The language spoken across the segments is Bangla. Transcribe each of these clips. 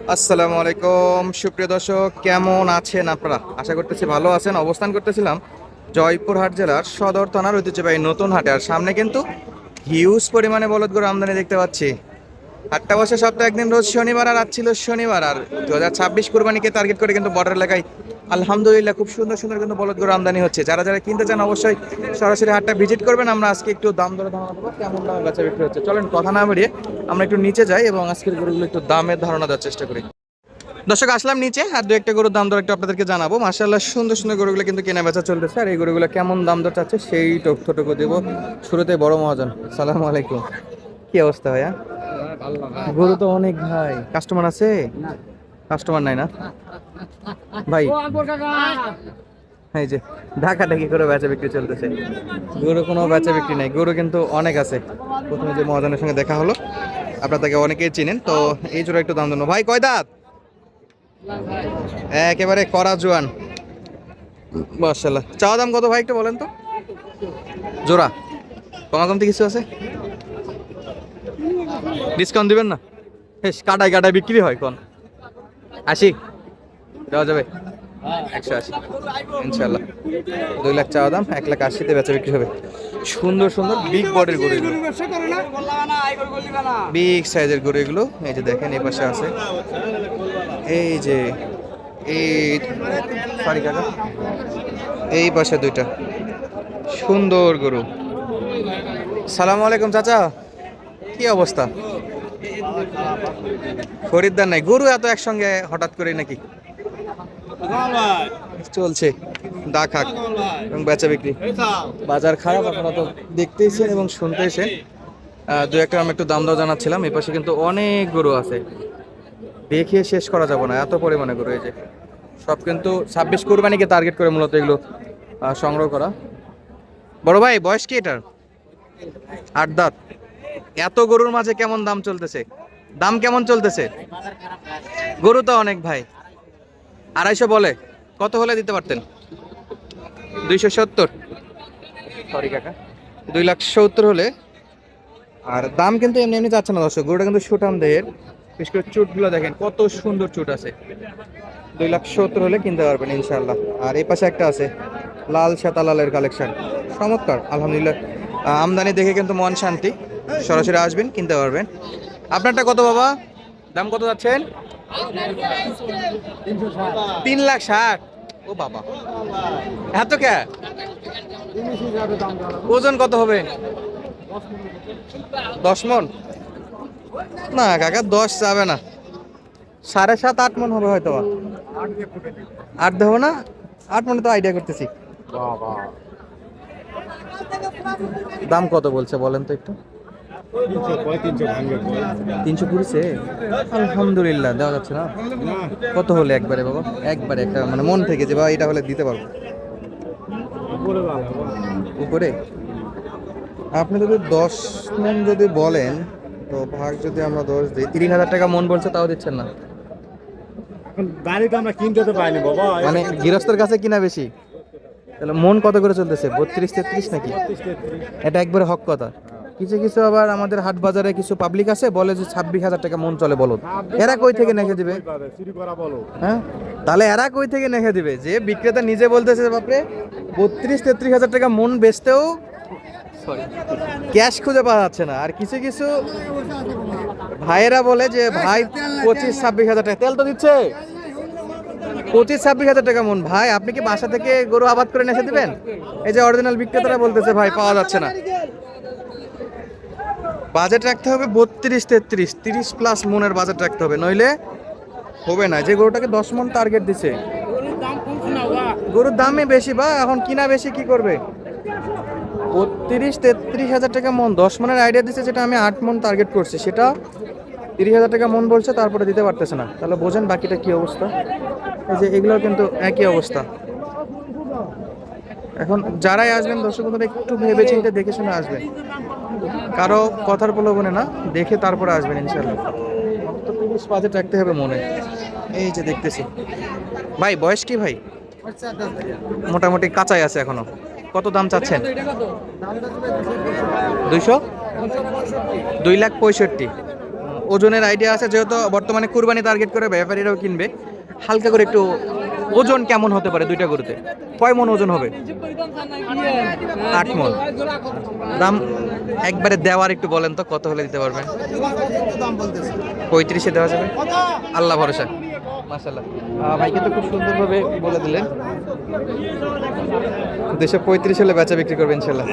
আসসালামু আলাইকুম সুপ্রিয় দর্শক, কেমন আছেন আপনারা? আশা করতেছি ভালো আছেন। অবস্থান করতেছিলাম জয়পুরহাট জেলার সদর থানার ঐতিহ্যবাহী নতুন হাটে। আর সামনে কিন্তু হিউজ পরিমাণে বলদ গরু আমদানি দেখতে পাচ্ছি। হাটটা বসে সপ্তাহে একদিন, রোজ শনিবার, আর আজ ছিল শনিবার। আর 2026 কুরবানিকে টার্গেট করে কিন্তু বর্ডার এলাকায় আলহামদুলিল্লাহ খুব সুন্দর সুন্দর কিন্তু বলদ গরু আমদানি হচ্ছে। যারা যারা কিনতে চান অবশ্যই সরাসরি হাটটা ভিজিট করবেন। আমরা আজকে একটু দাম দরে ধারণা দেবো কেমন দামে বেচা বিক্রি হচ্ছে। চলেন কথা না বেরিয়ে আমরা একটু নিচে যাই এবং আজকের গরুগুলো একটু দামের ধারণা দেওয়ার চেষ্টা করি। দর্শক, আসলাম নিচে আর দু একটা গরুর দাম দর একটু আপনাদেরকে জানাবো। মাশাআল্লাহ সুন্দর সুন্দর গরুগুলো কিন্তু কেনা বেচা চলতেছে। আর এই গরুগুলো কেমন দাম দর চাচ্ছে সেই তথ্যটুকু দেবো। শুরুতে বড় মহাজন, সালাম আলাইকুম, কি অবস্থা ভাইয়া? গরু তো অনেক ভাই, কাস্টমার আছে? কাস্টমার নাই না ভাই? এই যে ঢাকাঢাকি করে বেচা বিক্রি চলতেছে, গরু কোনো বেচা বিক্রি নাই, গরু কিন্তু অনেক আছে। প্রথমে যে মহাজনের সঙ্গে দেখা হলো, আপনার তাকে অনেকেই চিনেন, তো এই জোড়া একটু দাম দেন ভাই। কয় দাঁত? একেবারে করা জোয়ান, মাশাআল্লাহ। চাওয়া দাম কত ভাই একটু বলেন তো? জোড়া কমাকমতি কিছু আছে? ডিসকাউন্ট দিবেন না? বেশ, কাটায় কাটায় বিক্রি হয় কোন? 80 দেওয়া যাবে? 180 ইনশাল্লাহ। 2 লাখ চাওয়া দাম, 1,80,000 বেচা বিক্রি হবে। সুন্দর সুন্দর বিগ বডির গরু এগুলো, বিগ সাইজের গরু এগুলো। এই যে দেখেন এই পাশে আছে, এই যে এই সরি কাকা, এই পাশে দুইটা সুন্দর গরু। সালাম আলাইকুম চাচা, কি অবস্থা? খরিদ্দার নাই, গরু এত একসঙ্গে হঠাৎ করে নাকি? চলছে ডাক এবং বেচা বিক্রি, বাজার খারাপ আপনারা তো দেখতেইছেন এবং শুনতেইছেন। দু একটা আমি একটু দাম দর জানাচ্ছিলাম। এই পাশে কিন্তু অনেক গরু আছে, দেখিয়ে শেষ করা যাবে না, এত পরিমাণে গরু। এই যে সব কিন্তু 26 কুরবানিকে টার্গেট করে মূলত এগুলো সংগ্রহ করা। বড় ভাই বয়স কি এটার? 8 দাঁত। এত গরুর মাঝে কেমন দাম চলতেছে? দাম কেমন চলতেছে? গরু তো অনেক ভাই, 250 বলে, কত হলে দিতে পারতেন? 270, সরি কাকা, 2,70,000 হলে। আর দাম কিন্তু এমনি এমনি যাচ্ছে না দর্শক, গরুটা কিন্তু সুঠাম দেহের, বিশেষ করে চুটগুলো দেখেন কত সুন্দর চুট আছে। 2,70,000 হলে কিনতে পারবেন ইনশাল্লাহ। আর এই পাশে একটা আছে লাল সাদা লালের কালেকশন, চমৎকার আলহামদুলিল্লাহ। আমদানি দেখে কিন্তু মন শান্তি, সরাসরি আসবেন কিনতে পারবেন। আপনারটা কত বাবা? দাম কত যাচ্ছেন? 3,60,000। ও বাবা, এত কে? ওজন কত হবে? 10 মন? না কাকা, 10 যাবে না, 7.5 8 মন হবে হয়তো। 8 দেবো না, 8 মনে তো আইডিয়া করতেছি। দাম কত বলছে বলেন তো একটু? 300 পুরিছে? আলহামদুলিল্লাহ, দেওয়া যাচ্ছে না? কত হলে একবারে বাবা, একবারে একটা মানে মন থেকে যে বা এটা হলে দিতে পারবো? উপরে? আপনি যদি 10 মন যদি বলেন, তো ভাগ যদি আমরা 10 দিই, 30,000 টাকা মন বলছে, তাও দিচ্ছেন না? গাড়ি তো আমরা কিনতে তো পাইনি বাবা, মানে গৃহস্থের কাছে কিনা বেশি। তাহলে মন কত করে চলতেছে? 32 33 নাকি? এটা একবারে হক কথা। কিছু কিছু আবার আমাদের হাট বাজারে কিছু পাবলিক আছে বলে যে 26,000 টাকা মন চলে, বলো এরা কই থেকে নেখে দিবে? হ্যাঁ, তাহলে এরা কই থেকে নেখে দিবে? যে বিক্রেতা নিজে বলতেছে বাপরে 32 33,000 টাকা মন বেচতেও ক্যাশ খুঁজে পাওয়া যাচ্ছে না। আর কিছু কিছু ভাইয়েরা বলে যে ভাই 25 26,000 টাকা তেল তো দিচ্ছে, 25 26,000 টাকা মন। ভাই আপনি কি বাসা থেকে গরু আবাদ করে এসে দিবেন? এই যে অরিজিনাল বিক্রেতারা বলতেছে ভাই পাওয়া যাচ্ছে না। বাজেট রাখতে হবে 32 33 30 প্লাস মনের বাজেট রাখতে হবে, নইলে হবে না। যে গরুটাকে 10 মন টার্গেট দিছে, গরুর দামই বেশি বা এখন কিনা বেশি, কি করবে? 32 33,000 টাকা মন, 10 মনের আইডিয়া দিচ্ছে, যেটা আমি 8 মন টার্গেট করছি, সেটা 30,000 টাকা মন বলছে, তারপরে দিতে পারতেছে না। তাহলে বোঝেন বাকিটা কি অবস্থা। এই যে এগুলো কিন্তু একই অবস্থা। এখন যারাই আসবেন দর্শক বন্ধুরা, একটু ভেবে চিন্তে দেখে শুনে আসবেন, কারো কথার প্রলোভনে না, দেখে তারপরে আসবেন ইনশাল্লাহ। তো 30 বাজেট রাখতে হবে মনে। এই যে দেখতেছি ভাই, বয়স কি ভাই? মোটামুটি কাঁচাই আছে এখনো। কত দাম চাচ্ছেন? 200? 2,65,000। ওজনের আইডিয়া আছে, যেহেতু বর্তমানে কুরবানি টার্গেট করে ব্যাপারীরাও কিনবে, হালকা করে একটু ওজন কেমন হতে পারে দুইটা গরুতে? কয় মন ওজন হবে? 8 মন। দাম একবারে দেওয়ার একটু বলেন তো, কত হলে দিতে পারবেন? 35-এ দেওয়া যাবে? আল্লাহ ভরসা। মাশাআল্লাহ, ভাইকে তো খুব সুন্দরভাবে বলে দিলেন 235 হলে বেচা বিক্রি করবেন ইনশাল্লাহ।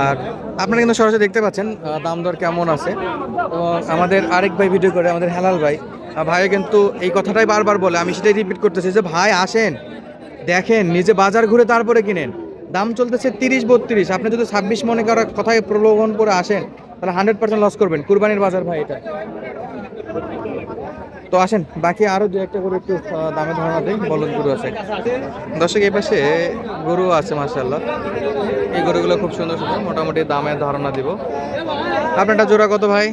আর আপনারা কিন্তু সরাসরি দেখতে পাচ্ছেন দাম দর কেমন আছে। তো আমাদের আরেক ভাই ভিডিও করে, আমাদের হেলাল ভাই, ভাই কিন্তু এই কথাটাই বারবার বলে, আমি সেটাই রিপিট করতেছি যে ভাই আসেন, দেখেন, নিজে বাজার ঘুরে তারপরে কিনেন। দাম চলতেছে 30-32, আপনি যদি 26 মনে করার কথায় প্রলোভন করে আসেন তাহলে 100% লস করবেন। কুরবানির বাজার ভাই এটা। তো আসেন, বাকি আরো দু একটা করে একটু দামে ধারণা দেই। বলদ গরু আছে দর্শক, এই পাশে গরু আছে মাশাআল্লাহ। এই গরুগুলো খুব সুন্দর সুন্দর, মোটামুটি দামের ধারণা দিব। আপনারটা জোড়া কত ভাই?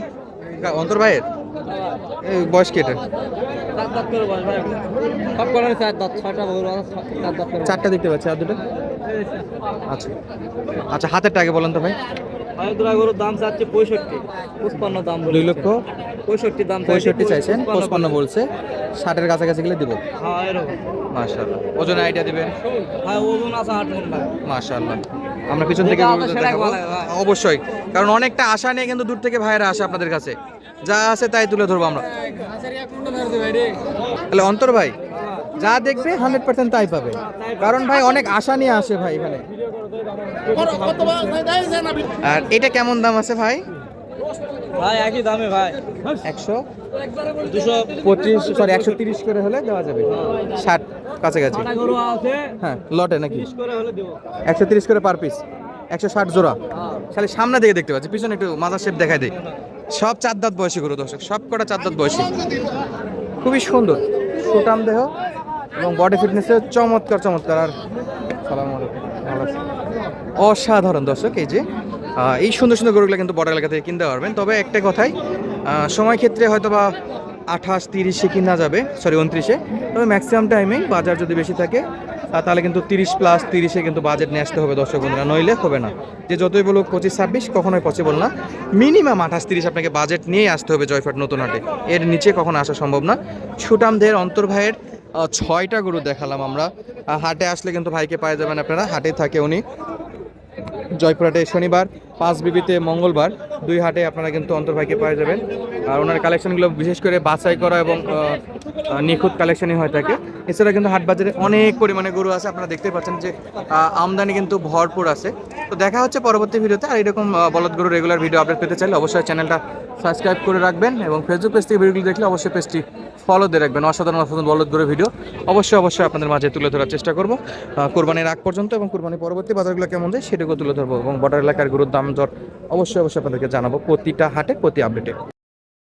অন্তর ভাইয়ের এই বয়স কেটে চারটা দেখতে পাচ্ছি, আর দুটো? আচ্ছা আচ্ছা, হাতেরটা আগে বলেন তো ভাই। গরুর দাম চাচ্ছে 65, 55 দাম 2 লক্ষ 65 দাম 65 চাইছেন, 55 বলছে। 60-এর কাছাকাছি গেলে দিব হ্যাঁ এরকম। মাশাআল্লাহ। ওজনের আইডিয়া দিবেন? ভাই ওজন আছে 8 মণ ভাই। মাশাআল্লাহ। আমরা পিছন থেকে গরুগুলো দেখাবো অবশ্যই, কারণ অনেকটা আশা নিয়ে কিন্তু দূর থেকে ভাইয়েরা আসে আপনাদের কাছে, যা আছে তাই তুলে ধরবো আমরা। তাহলে অন্তর ভাই যা দেখবে 100% তাই পাবে, কারণ ভাই অনেক আশা নিয়ে আসে ভাই এখানে। আর এটা কেমন দাম আছে ভাই? ভাই একই দামে ভাই 125, সরি 130 করে হলে দেওয়া যাবে, 60 কাছাকাছি। গরু আছে হ্যাঁ লটে নাকি? 30 করে হলে দেব। 130 করে পার পিস, 160 জোড়া। খালি সামনে দিকে দেখতে পাচ্ছি, পিছনে একটু মাথার শেপ দেখাই দেয়। সব 4 দাঁত বয়সী গরু দর্শক, সব কটা 4 দাঁত বয়সী, খুবই সুন্দর সুটাম দেহ এবং বডি ফিটনেসে চমৎকার চমৎকার। আর সালামু আলাইকুম, ভালো আছেন? অসাধারণ দর্শক, এই যে এই সুন্দর সুন্দর গরুগুলো কিন্তু বর্ডার এলাকা থেকে কিনতে পারবেন। তবে একটা কথাই, সময় ক্ষেত্রে হয়তো বা 28-30-এ কিনা যাবে, সরি 29-এ। তবে ম্যাক্সিমাম টাইমেই বাজার যদি বেশি থাকে তাহলে কিন্তু 30+30-এ কিন্তু বাজেট নিয়ে আসতে হবে দর্শক বন্ধুরা, নইলে হবে না। যে যতই বলুক 25-26 কখনোই পসিবল না, মিনিমাম 28-30 আপনাকে বাজেট নিয়ে আসতে হবে জয়ফাট নতুন হাটে, এর নিচে কখনো আসা সম্ভব না। সুটামদের অন্তর ভাইয়ের 6টা গরু দেখালাম আমরা। হাটে আসলে কিন্তু ভাইকে পাওয়া যাবেন আপনারা, হাটে থাকে উনি জয়পুরহাটে শনিবার, 5 বিবিতে মঙ্গলবার, 2 হাটে আপনারা কিন্তু অন্তর ভাইকে পাওয়া যাবেন। আর ওনার কালেকশনগুলো বিশেষ করে বাছাই করা এবং নিখুঁত কালেকশনই হয়ে থাকে। এছাড়া কিন্তু হাট বাজারে অনেক পরিমাণে গরু আছে, আপনারা দেখতে পাচ্ছেন যে আমদানি কিন্তু ভরপুর আছে। তো দেখা হচ্ছে পরবর্তী ভিডিওতে। আর এরকম বলদ গরু রেগুলার ভিডিও আপডেট পেতে চাইলে অবশ্যই চ্যানেলটা সাবস্ক্রাইব করে রাখবেন এবং ফেসবুক পেজ থেকে ভিডিওগুলো দেখলে অবশ্যই পেজটি ফলো দিয়ে রাখবেন। অসাধারণ অসাধারণ বলদ গরুর ভিডিও অবশ্যই আপনাদের মাঝে তুলে ধরার চেষ্টা করবো কোরবানির আগ পর্যন্ত, এবং কোরবানির পরবর্তী বাজারগুলো কেমন যায় সেটাকেও তুলে ধরবো, এবং বর্ডার এলাকার গরুর দাম দর অবশ্যই আপনাদেরকে জানাবো প্রতিটা হাটে প্রতি আপডেটে।